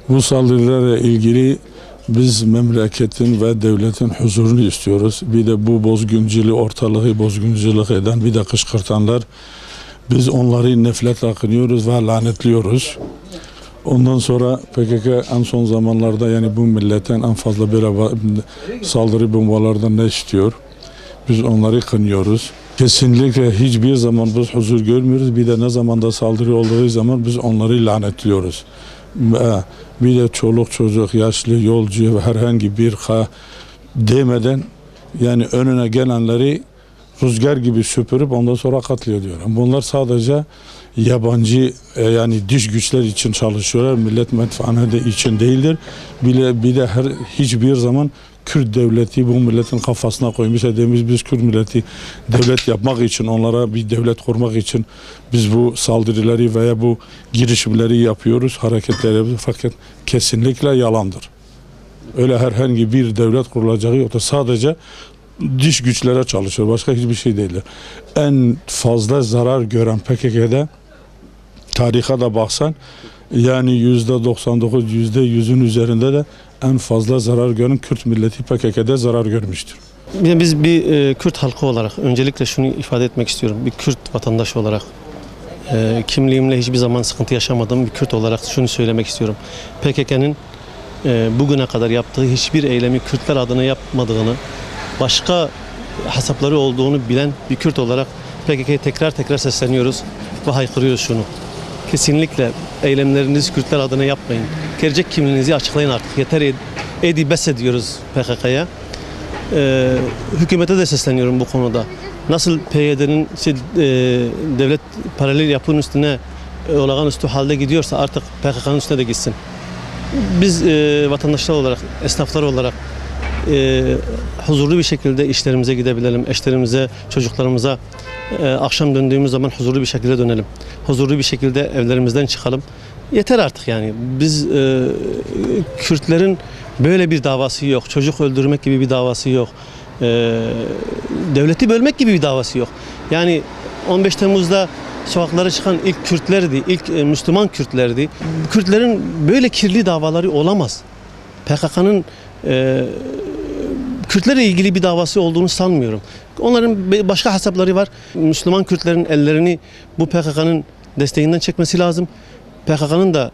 Bu saldırılarla ilgili biz memleketin ve devletin huzurunu istiyoruz. Bir de bu bozgunculuğu, ortalığı bozgunculuk eden, bir de kışkırtanlar, biz onları nefretle kınıyoruz ve lanetliyoruz. Ondan sonra PKK en son zamanlarda yani bu milletten en fazla böyle saldırı bombalardan ne istiyor? Biz onları kınıyoruz. Kesinlikle hiçbir zaman biz huzur görmüyoruz. Bir de ne zaman da saldırı olduğu zaman biz onları lanetliyoruz. Bir de çoluk çocuk, yaşlı, yolcu ve herhangi bir demeden yani önüne gelenleri rüzgar gibi süpürüp ondan sonra katlediyor. Bunlar sadece yabancı yani dış güçler için çalışıyorlar. Millet menfaati için değildir. Bir de hiçbir zaman Kürt devleti bu milletin kafasına koymuş dediğimiz biz Kürt milleti devlet yapmak için, onlara bir devlet kurmak için biz bu saldırıları veya bu girişimleri yapıyoruz, hareketleri yapıyoruz. Fakat kesinlikle yalandır. Öyle herhangi bir devlet kurulacağı yoktur. Sadece dış güçlere çalışıyor. Başka hiçbir şey değildir. En fazla zarar gören PKK'da tarihe de baksan yani %99, %100'ün üzerinde de en fazla zarar gören Kürt milleti PKK'da zarar görmüştür. Biz bir Kürt halkı olarak öncelikle şunu ifade etmek istiyorum. Bir Kürt vatandaşı olarak kimliğimle hiçbir zaman sıkıntı yaşamadığım bir Kürt olarak şunu söylemek istiyorum. PKK'nın bugüne kadar yaptığı hiçbir eylemi Kürtler adına yapmadığını, başka hesapları olduğunu bilen bir Kürt olarak PKK'ya tekrar sesleniyoruz ve haykırıyoruz şunu. Kesinlikle eylemlerinizi Kürtler adına yapmayın. Gerçek kimliğinizi açıklayın artık. Yeter bes ediyoruz PKK'ya. Hükümete de sesleniyorum bu konuda. Nasıl PYD'nin devlet paralel yapının üstüne olağanüstü halde gidiyorsa artık PKK'nın üstüne de gitsin. Biz vatandaşlar olarak, esnaflar olarak huzurlu bir şekilde işlerimize gidebilelim. Eşlerimize, çocuklarımıza akşam döndüğümüz zaman huzurlu bir şekilde dönelim. Huzurlu bir şekilde evlerimizden çıkalım. Yeter artık yani. Biz Kürtlerin böyle bir davası yok. Çocuk öldürmek gibi bir davası yok. Devleti bölmek gibi bir davası yok. Yani 15 Temmuz'da sokaklara çıkan ilk Kürtlerdi, ilk Müslüman Kürtlerdi. Kürtlerin böyle kirli davaları olamaz. PKK'nın Kürtlerle ilgili bir davası olduğunu sanmıyorum. Onların başka hesapları var. Müslüman Kürtlerin ellerini bu PKK'nın desteğinden çekmesi lazım. PKK'nın da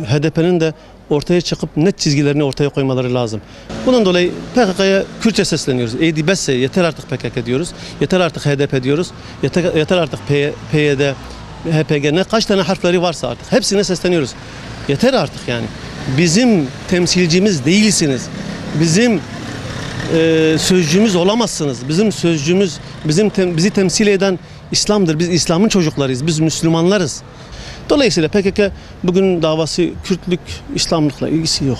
HDP'nin de ortaya çıkıp net çizgilerini ortaya koymaları lazım. Bundan dolayı PKK'ya Kürtçe sesleniyoruz. Besse yeter artık PKK diyoruz. Yeter artık HDP diyoruz. Yeter artık PYD, HPG ne kaç tane harfleri varsa artık hepsine sesleniyoruz. Yeter artık yani. Bizim temsilcimiz değilsiniz. Bizim sözcüğümüz olamazsınız. Bizim sözcüğümüz, bizi temsil eden İslam'dır. Biz İslam'ın çocuklarıyız. Biz Müslümanlarız. Dolayısıyla PKK bugün davası Kürtlük, İslamlıkla ilgisi yok.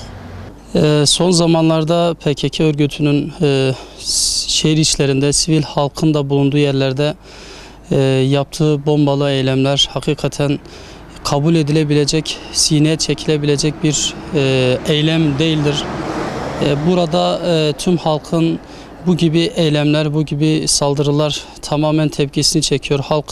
Son zamanlarda PKK örgütünün şehir içlerinde, sivil halkın da bulunduğu yerlerde yaptığı bombalı eylemler hakikaten kabul edilebilecek, sineye çekilebilecek bir eylem değildir. Burada tüm halkın bu gibi eylemler, bu gibi saldırılar tamamen tepkisini çekiyor. Halk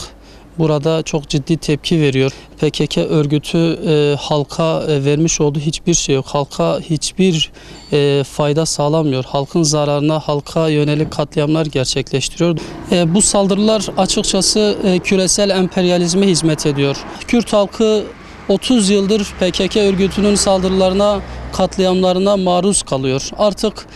burada çok ciddi tepki veriyor. PKK örgütü halka vermiş olduğu hiçbir şey yok. Halka hiçbir fayda sağlamıyor. Halkın zararına, halka yönelik katliamlar gerçekleştiriyor. Bu saldırılar açıkçası küresel emperyalizme hizmet ediyor. Kürt halkı 30 yıldır PKK örgütünün saldırılarına, katliamlarına maruz kalıyor. Artık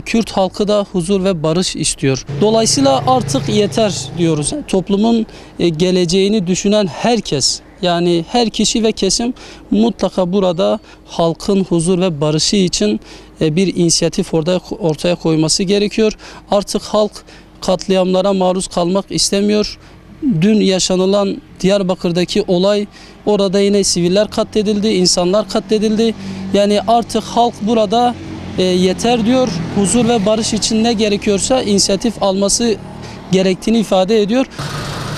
Kürt halkı da huzur ve barış istiyor. Dolayısıyla artık yeter diyoruz. Toplumun geleceğini düşünen herkes, yani her kişi ve kesim mutlaka burada halkın huzur ve barışı için bir inisiyatif ortaya koyması gerekiyor. Artık halk katliamlara maruz kalmak istemiyor. Dün yaşanılan Diyarbakır'daki olay, orada yine siviller katledildi, insanlar katledildi. Yani artık halk burada yeter diyor. Huzur ve barış için ne gerekiyorsa inisiyatif alması gerektiğini ifade ediyor.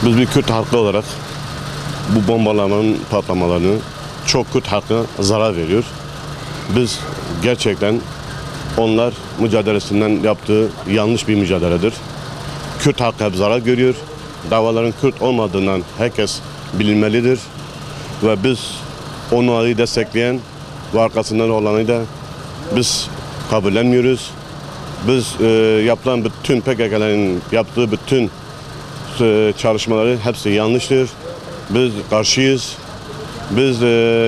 Biz bir Kürt halkı olarak bu bombalamanın patlamalarını çok Kürt halkına zarar veriyor. Biz gerçekten onlar mücadelesinden yaptığı yanlış bir mücadeledir. Kürt halkı hep zarar görüyor. Davaların Kürt olmadığından herkes bilinmelidir. Ve biz onları destekleyen ve arkasından olanı da biz kabullenmiyoruz. Biz yapılan bütün PKK'ların yaptığı bütün çalışmaları hepsi yanlıştır. Biz karşıyız. Biz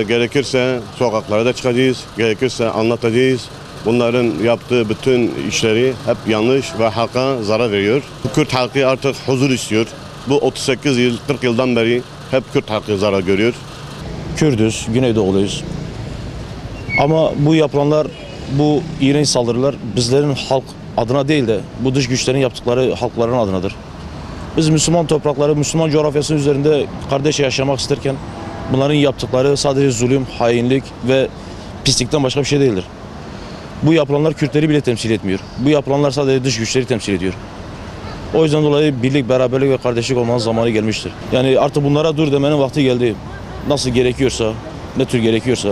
gerekirse sokaklara da çıkacağız, gerekirse anlatacağız. Bunların yaptığı bütün işleri hep yanlış ve halka zarar veriyor. Kürt halkı artık huzur istiyor. Bu 38 yıl, 40 yıldan beri hep Kürt halkı zarar görüyor. Kürdüz, Güneydoğuluyuz. Ama bu yapılanlar, bu iğrenç saldırılar bizlerin halk adına değil de bu dış güçlerin yaptıkları halkların adınadır. Biz Müslüman toprakları, Müslüman coğrafyasının üzerinde kardeşçe yaşamak isterken bunların yaptıkları sadece zulüm, hainlik ve pislikten başka bir şey değildir. Bu yapılanlar Kürtleri bile temsil etmiyor. Bu yapılanlar sadece dış güçleri temsil ediyor. O yüzden dolayı birlik, beraberlik ve kardeşlik olmanın zamanı gelmiştir. Yani artık bunlara dur demenin vakti geldi. Nasıl gerekiyorsa, ne tür gerekiyorsa.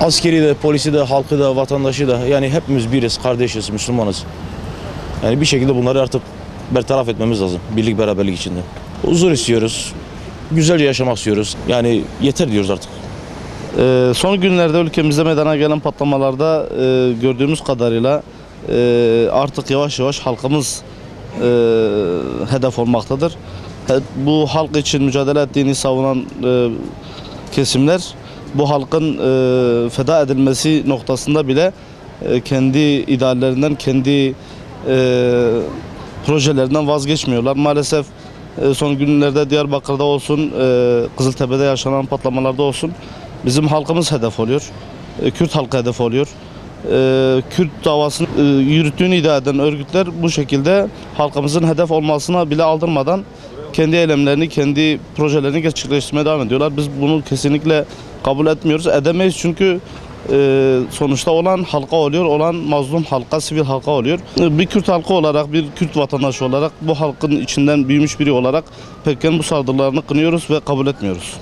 Askeri de, polisi de, halkı da, vatandaşı da, yani hepimiz biriz, kardeşiz, Müslümanız. Yani bir şekilde bunları artık bertaraf etmemiz lazım, birlik, beraberlik içinde. Huzur istiyoruz, güzelce yaşamak istiyoruz. Yani yeter diyoruz artık. Son günlerde ülkemizde meydana gelen patlamalarda gördüğümüz kadarıyla artık yavaş yavaş halkımız hedef olmaktadır. Bu halk için mücadele ettiğini savunan kesimler bu halkın feda edilmesi noktasında bile kendi ideallerinden, kendi projelerinden vazgeçmiyorlar. Maalesef son günlerde Diyarbakır'da olsun, Kızıltepe'de yaşanan patlamalarda olsun bizim halkımız hedef oluyor. Kürt halkı hedef oluyor. Kürt davasını yürüttüğünü iddia eden örgütler bu şekilde halkımızın hedef olmasına bile aldırmadan kendi eylemlerini, kendi projelerini gerçekleştirmeye devam ediyorlar. Biz bunu kesinlikle kabul etmiyoruz. Edemeyiz çünkü sonuçta olan halka oluyor, olan mazlum halka, sivil halka oluyor. Bir Kürt halkı olarak, bir Kürt vatandaşı olarak, bu halkın içinden büyümüş biri olarak PKK'nın bu saldırılarını kınıyoruz ve kabul etmiyoruz.